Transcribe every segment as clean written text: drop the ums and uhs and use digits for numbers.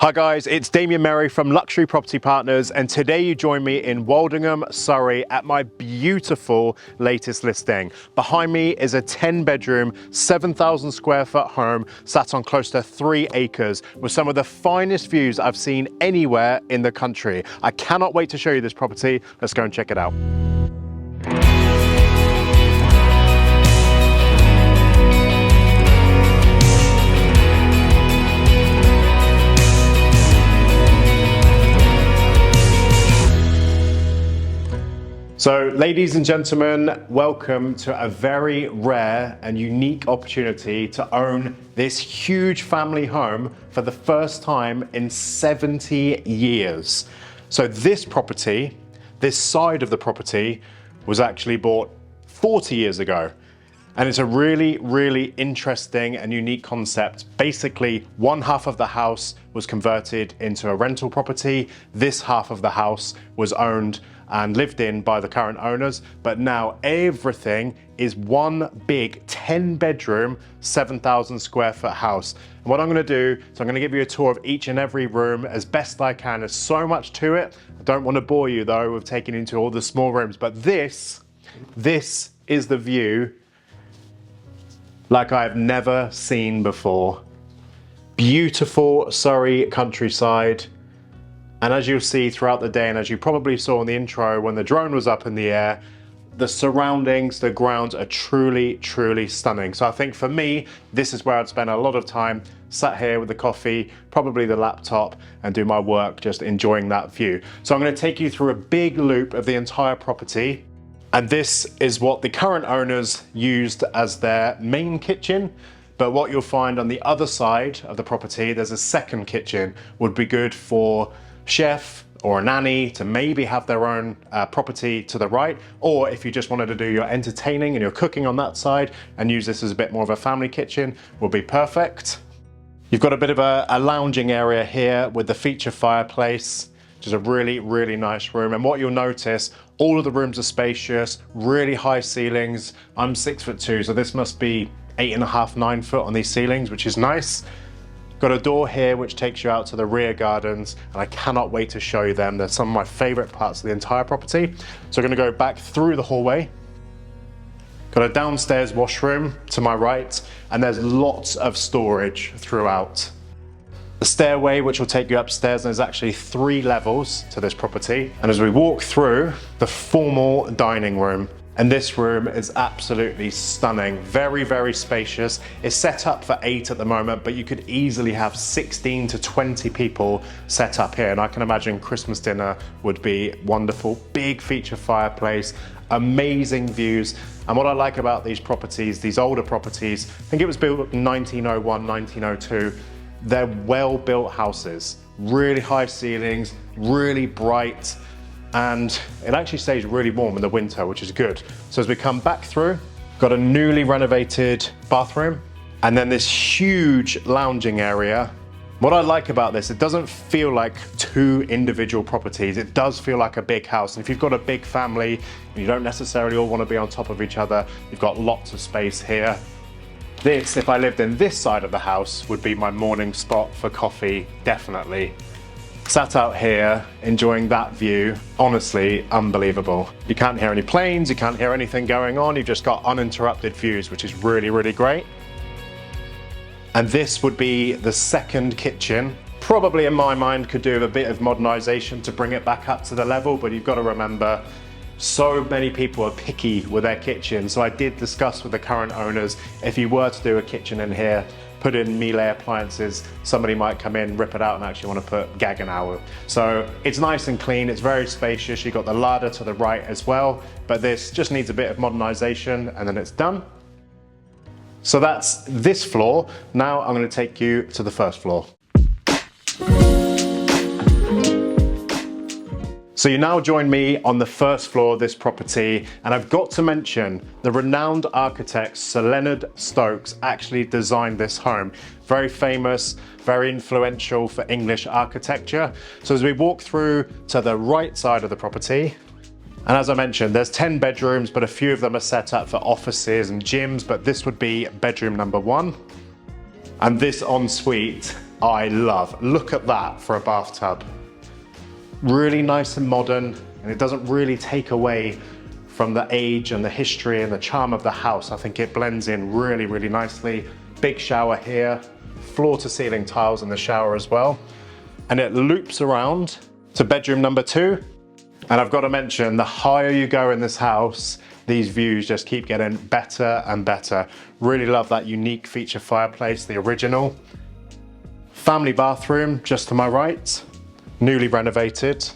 Hi guys, it's Damien Merry from Luxury Property Partners, and today you join me in Woldingham, Surrey at my beautiful latest listing. Behind me is a 10-bedroom, 7,000 square foot home sat on close to 3 acres with some of the finest views I've seen anywhere in the country. I cannot wait to show you this property. Let's go and check it out. So, ladies and gentlemen, welcome to a very rare and unique opportunity to own this huge family home for the first time in 70 years. So this property, this side of the property, was actually bought 40 years ago. And it's a really, really interesting and unique concept. Basically, one half of the house was converted into a rental property. This half of the house was owned and lived in by the current owners, but now everything is one big 10-bedroom, 7,000 square foot house. And what I'm gonna do is I'm gonna give you a tour of each and every room as best I can. There's so much to it. I don't wanna bore you though with taking into all the small rooms, but this is the view like I've never seen before. Beautiful Surrey countryside. And as you'll see throughout the day, and as you probably saw in the intro when the drone was up in the air, the surroundings, the grounds are truly, truly stunning. So I think for me, this is where I'd spend a lot of time sat here with the coffee, probably the laptop, and do my work, just enjoying that view. So I'm gonna take you through a big loop of the entire property. And this is what the current owners used as their main kitchen. But what you'll find on the other side of the property, there's a second kitchen, would be good for chef or a nanny to maybe have their own property to the right, or if you just wanted to do your entertaining and your cooking on that side and use this as a bit more of a family kitchen, will be perfect. You've got a bit of a lounging area here with the feature fireplace, which is a really, really nice room. And what you'll notice, all of the rooms are spacious, really high ceilings. I'm 6'2", so this must be 8.5, 9 foot on these ceilings, which is nice. Got a door here which takes you out to the rear gardens, and I cannot wait to show you them. They're some of my favorite parts of the entire property. So we're gonna go back through the hallway. Got a downstairs washroom to my right, and there's lots of storage throughout. The stairway which will take you upstairs, and there's actually 3 levels to this property. And as we walk through, the formal dining room. And this room is absolutely stunning. Very, very spacious. It's set up for 8 at the moment, but you could easily have 16 to 20 people set up here. And I can imagine Christmas dinner would be wonderful. Big feature fireplace, amazing views. And what I like about these properties, these older properties, I think it was built in 1901, 1902. They're well-built houses. Really high ceilings, really bright. And it actually stays really warm in the winter, which is good. So as we come back through, got a newly renovated bathroom, and then this huge lounging area. What I like about this, it doesn't feel like 2 individual properties. It does feel like a big house. And if you've got a big family, and you don't necessarily all want to be on top of each other, you've got lots of space here. This, if I lived in this side of the house, would be my morning spot for coffee, definitely. Sat out here, enjoying that view, honestly, unbelievable. You can't hear any planes, you can't hear anything going on, you've just got uninterrupted views, which is really, really great. And this would be the second kitchen. Probably in my mind could do with a bit of modernization to bring it back up to the level, but you've got to remember, so many people are picky with their kitchen. So I did discuss with the current owners, if you were to do a kitchen in here, put in Miele appliances, somebody might come in, rip it out and actually want to put Gaggenauer. So it's nice and clean, it's very spacious. You've got the larder to the right as well, but this just needs a bit of modernization and then it's done. So that's this floor. Now I'm going to take you to the first floor. So you now join me on the first floor of this property, and I've got to mention the renowned architect Sir Leonard Stokes actually designed this home. Very famous, very influential for English architecture. So as we walk through to the right side of the property, and as I mentioned, there's 10 bedrooms, but a few of them are set up for offices and gyms, but this would be bedroom number 1. And this ensuite I love. Look at that for a bathtub. Really nice and modern, and it doesn't really take away from the age and the history and the charm of the house. I think it blends in really, really nicely. Big shower here, floor to ceiling tiles in the shower as well. And it loops around to bedroom number 2. And I've got to mention, the higher you go in this house, these views just keep getting better and better. Really love that unique feature fireplace, the original. Family bathroom just to my right, newly renovated.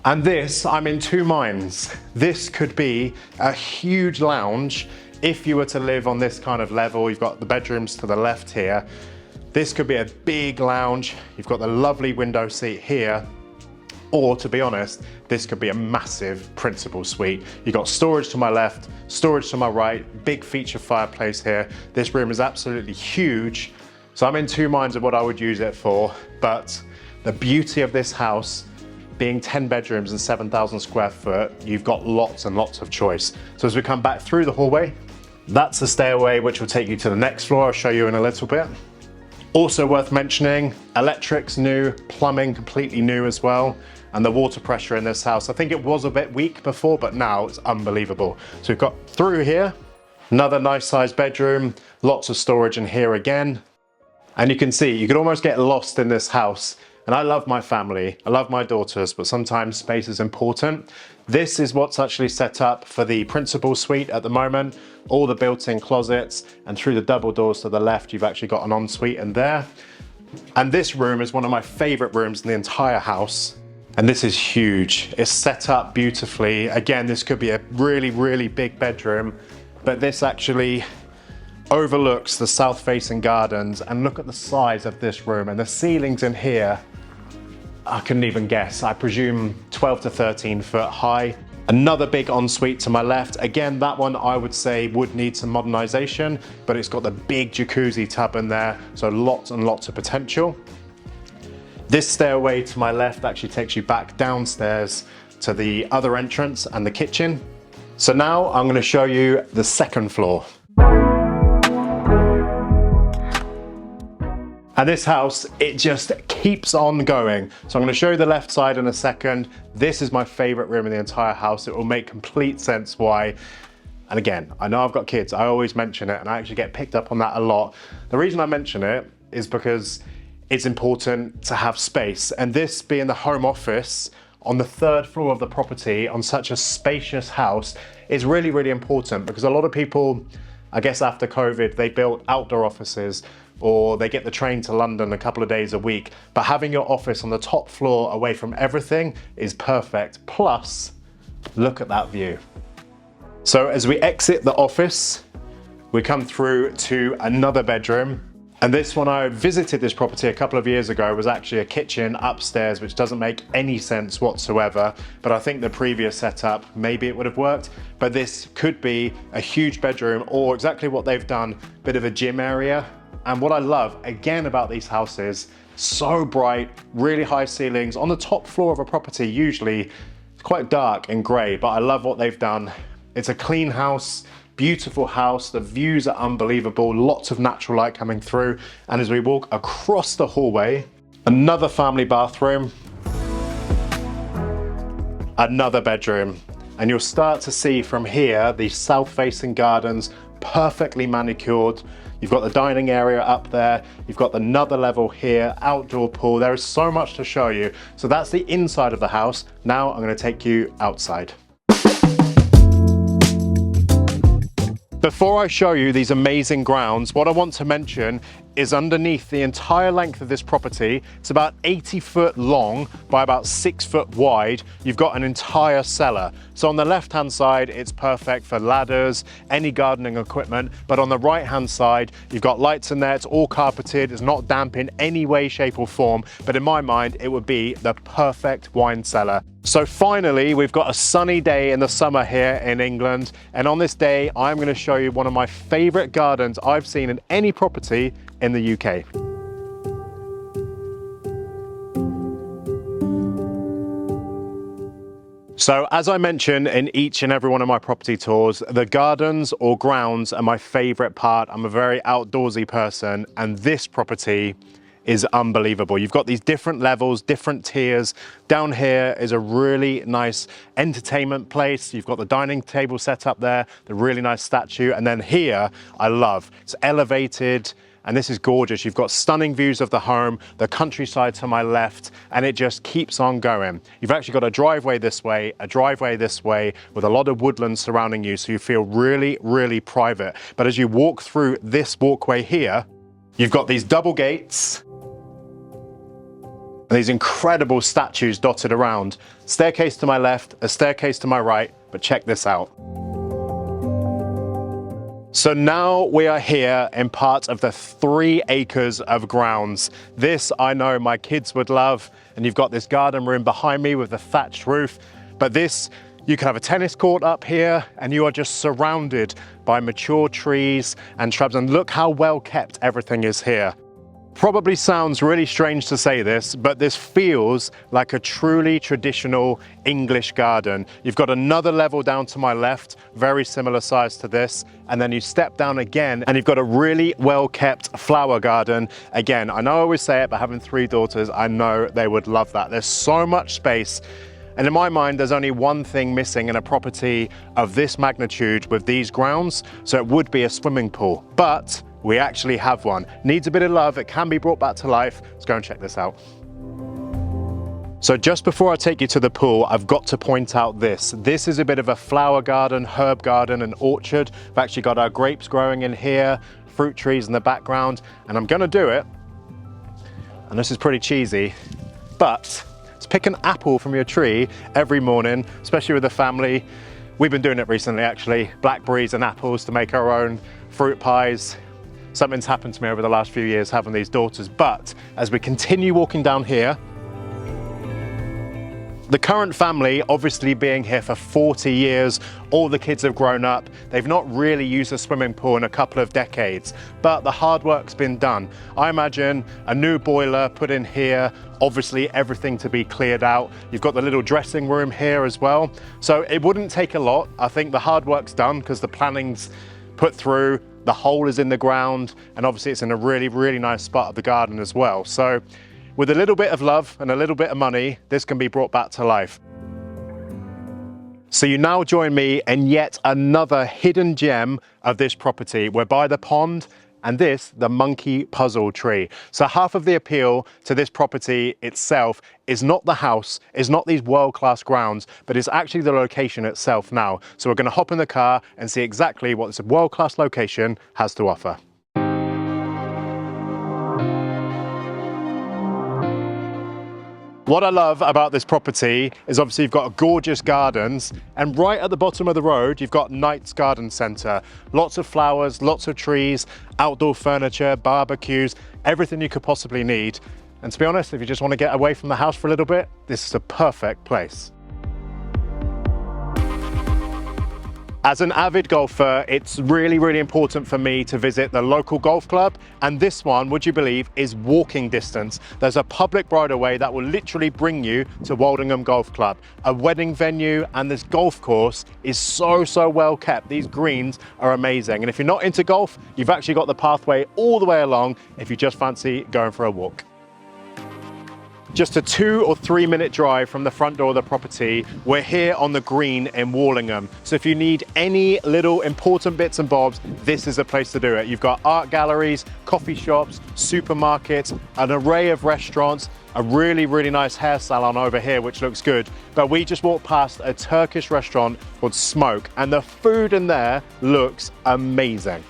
And this, I'm in two minds. This could be a huge lounge if you were to live on this kind of level. You've got the bedrooms to the left here. This could be a big lounge. You've got the lovely window seat here. Or to be honest, this could be a massive principal suite. You've got storage to my left, storage to my right, big feature fireplace here. This room is absolutely huge. So I'm in two minds of what I would use it for, but the beauty of this house being 10 bedrooms and 7,000 square foot, you've got lots and lots of choice. So as we come back through the hallway, that's the stairway which will take you to the next floor. I'll show you in a little bit. Also worth mentioning, electric's new, plumbing completely new as well. And the water pressure in this house, I think it was a bit weak before, but now it's unbelievable. So we've got through here, another nice sized bedroom, lots of storage in here again. And you can see, you could almost get lost in this house. And I love my family, I love my daughters, but sometimes space is important. This is what's actually set up for the principal suite at the moment. All the built-in closets, and through the double doors to the left, you've actually got an ensuite in there. And this room is one of my favorite rooms in the entire house. And this is huge. It's set up beautifully. Again, this could be a really, really big bedroom, but this actually overlooks the south-facing gardens. And look at the size of this room, and the ceilings in here, I couldn't even guess. I presume 12 to 13 foot high. Another big ensuite to my left. Again, that one I would say would need some modernization, but it's got the big jacuzzi tub in there, so lots and lots of potential. This stairway to my left actually takes you back downstairs to the other entrance and the kitchen. So now I'm going to show you the second floor. And this house, it just keeps on going. So I'm going to show you the left side in a second. This is my favorite room in the entire house. It will make complete sense why. And again, I know I've got kids. I always mention it, and I actually get picked up on that a lot. The reason I mention it is because it's important to have space. And this being the home office on the 3rd floor of the property on such a spacious house is really, really important, because a lot of people, I guess after COVID, they built outdoor offices, or they get the train to London a couple of days a week. But having your office on the top floor away from everything is perfect. Plus, look at that view. So as we exit the office, we come through to another bedroom. And this one, I visited this property a couple of years ago, was actually a kitchen upstairs, which doesn't make any sense whatsoever. But I think the previous setup, maybe it would have worked. But this could be a huge bedroom, or exactly what they've done, bit of a gym area. And what I love, again, about these houses, so bright, really high ceilings. On the top floor of a property, usually it's quite dark and grey, but I love what they've done. It's a clean house. Beautiful house, the views are unbelievable, lots of natural light coming through. And as we walk across the hallway, another family bathroom, another bedroom. And you'll start to see from here, the south-facing gardens, perfectly manicured. You've got the dining area up there, you've got another level here, outdoor pool. There is so much to show you. So that's the inside of the house. Now I'm going to take you outside. Before I show you these amazing grounds, what I want to mention is underneath the entire length of this property, it's about 80 foot long by about 6 foot wide, you've got an entire cellar. So on the left hand side, it's perfect for ladders, any gardening equipment, but on the right hand side, you've got lights in there, it's all carpeted, it's not damp in any way, shape or form, but in my mind, it would be the perfect wine cellar. So finally, we've got a sunny day in the summer here in England, and on this day, I'm going to show you one of my favorite gardens I've seen in any property in the UK. So as I mentioned in each and every one of my property tours, the gardens or grounds are my favorite part. I'm a very outdoorsy person, and this property is unbelievable. You've got these different levels, different tiers. Down here is a really nice entertainment place. You've got the dining table set up there, the really nice statue. And then here, I love, it's elevated, and this is gorgeous. You've got stunning views of the home, the countryside to my left, and it just keeps on going. You've actually got a driveway this way, a driveway this way, with a lot of woodland surrounding you, so you feel really, really private. But as you walk through this walkway here, you've got these double gates, and these incredible statues dotted around. Staircase to my left, a staircase to my right, but check this out. So now we are here in part of the 3 acres of grounds. This I know my kids would love, and you've got this garden room behind me with the thatched roof. But this, you can have a tennis court up here, and you are just surrounded by mature trees and shrubs. And look how well kept everything is here. Probably sounds really strange to say this, but this feels like a truly traditional English garden. You've got another level down to my left, very similar size to this, and then you step down again and you've got a really well-kept flower garden. Again, I know I always say it, but having 3 daughters, I know they would love that. There's so much space. And in my mind, there's only one thing missing in a property of this magnitude with these grounds, so it would be a swimming pool. But we actually have one. Needs a bit of love, it can be brought back to life. Let's go and check this out. So just before I take you to the pool, I've got to point out this. This is a bit of a flower garden, herb garden, and orchard. We've actually got our grapes growing in here, fruit trees in the background, and I'm gonna do it, and this is pretty cheesy, but let's pick an apple from your tree every morning, especially with the family. We've been doing it recently actually, blackberries and apples to make our own fruit pies. Something's happened to me over the last few years having these daughters, but as we continue walking down here, the current family obviously being here for 40 years, all the kids have grown up, they've not really used a swimming pool in a couple of decades, but the hard work's been done. I imagine a new boiler put in here, obviously everything to be cleared out. You've got the little dressing room here as well. So it wouldn't take a lot. I think the hard work's done because the planning's put through, the hole is in the ground, and obviously it's in a really, really nice spot of the garden as well. So with a little bit of love and a little bit of money, this can be brought back to life. So you now join me in yet another hidden gem of this property. We're by the pond, and this, the monkey puzzle tree. So half of the appeal to this property itself is not the house, is not these world-class grounds, but it's actually the location itself now. So we're gonna hop in the car and see exactly what this world-class location has to offer. What I love about this property is obviously you've got gorgeous gardens, and right at the bottom of the road you've got Knight's Garden Centre. Lots of flowers, lots of trees, outdoor furniture, barbecues, everything you could possibly need. And to be honest, if you just want to get away from the house for a little bit, this is a perfect place. As an avid golfer, it's really, really important for me to visit the local golf club, and this one, would you believe, is walking distance. There's a public right-of-way that will literally bring you to Woldingham Golf Club, a wedding venue, and this golf course is so, so well kept. These greens are amazing, and if you're not into golf, you've actually got the pathway all the way along if you just fancy going for a walk. Just a 2 or 3 minute drive from the front door of the property, we're here on the green in Woldingham. So if you need any little important bits and bobs, this is a place to do it. You've got art galleries, coffee shops, supermarkets, an array of restaurants, a really, really nice hair salon over here, which looks good. But we just walked past a Turkish restaurant called Smoke, and the food in there looks amazing.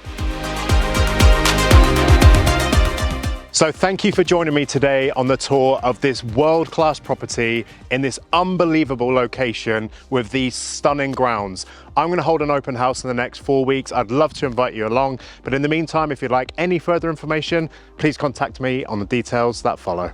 So thank you for joining me today on the tour of this world-class property in this unbelievable location with these stunning grounds. I'm going to hold an open house in the next 4 weeks. I'd love to invite you along. But in the meantime, if you'd like any further information, please contact me on the details that follow.